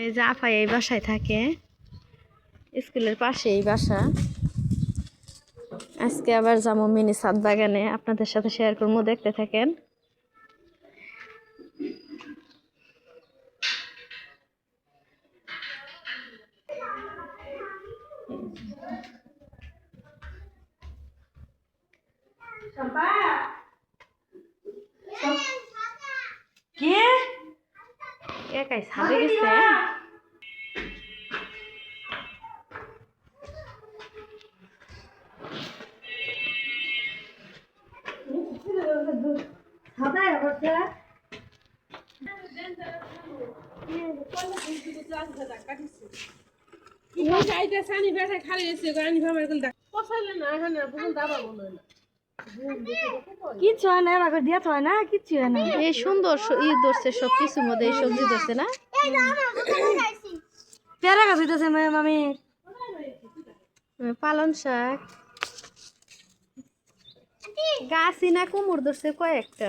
এই যে আফা এই বাসায় থাকে, স্কুলের পাশে এই বাসা। আজকে আবার যাবো মিনি ছাদ বাগানে, আপনাদের সাথে শেয়ার করবো, দেখতে থাকেন। কে একাই ছাদে গেছে? কিচ্ছু হয় না, আমাকে দিয়ে হয় না, কিচ্ছু হয় না। এই সুন্দর ই ধরছে, সব কিছুর মধ্যে এই সবজি ধরছে না। পেয়ারা গাছ হইতেছে মামি, পালন শাক গাছই না, কুমড় ধরছে কয়েকটা।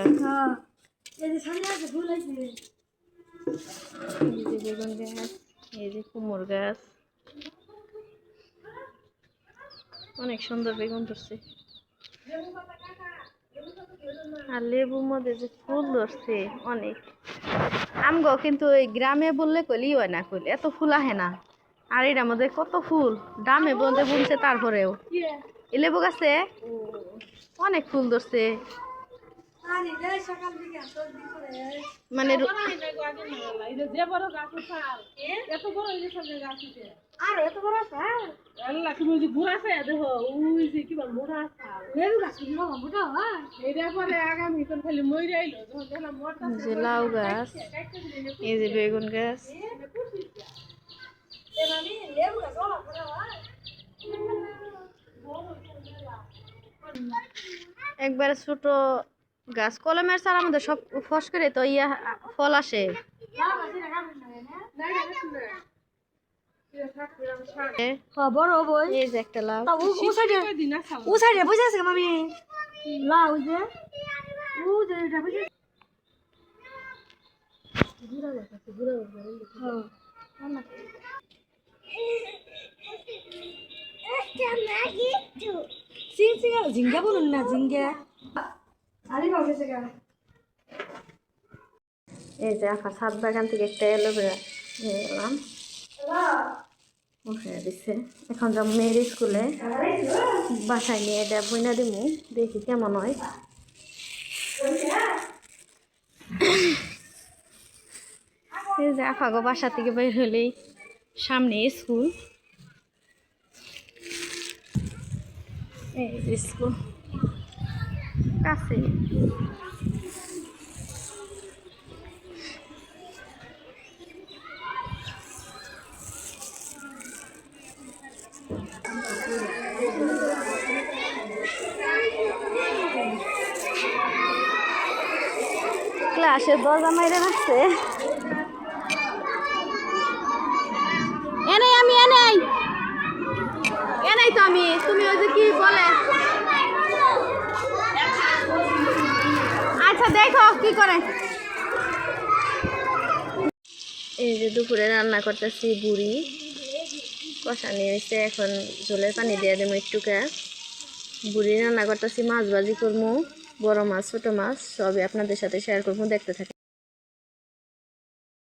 এই যে সামনে আছে ফুল আছে, এই যে বেগুন গাছ, এই যে কুমড় গাছ, অনেক সুন্দর বেগুন ধরছে। আর লেবুর মধ্যে যে ফুল ধরছে অনেক। আমগো কিন্তু এই গ্রামে বললে কইলেই হয় না, কইলে এত ফুল আহে না। আর এটার মধ্যে কত ফুল, ডামে বন্ধে বুনছে, তারপরেও এই লেবু গাছে অনেক ফুল ধরছে। মানে যে লাউ গাছ, এই যে বেগুন গাছ, একবারে ছোট গাছ, কলমের চারা আমাদের সব ফস করে তো ইয়া ফল আসে। বড় বই এই যে একটা লাউ, ও সাইডে বসে আছে মামি, লাউ যে ও যে এটা বসে ঝিঙ্গা বলুন না, ঝিঙ্গা এই যে আফা ছাদ বাগান থেকে একটা অ্যালোভেরা নিয়ে এলাম, উঠে দিচ্ছে। এখন যাবো মেয়ের স্কুলে, বাসায় নিয়ে এটা বইনা দিমু, দেখি কেমন হয়। এই যে আফাগো বাসা থেকে বের হলেই সামনে স্কুল, এই যে স্কুল কাছে। ক্লাসের দরজা মাইরে রাখছে। এনেই আমি এনেই তো আমি, তুমি ওই যে কি বলে, আচ্ছা দেখো কি করে। এই যে দুপুরে রান্না করতেছি, বুড়ি কষা নিয়ে এসে এখন ঝোলের পানি দিয়ে দেবো একটুকা। বুড়ি রান্না করতেছি, মাছ ভাজি করবো, বড় মাছ ছোট মাছ সবই আপনাদের সাথে শেয়ার করবো, দেখতে থাকি।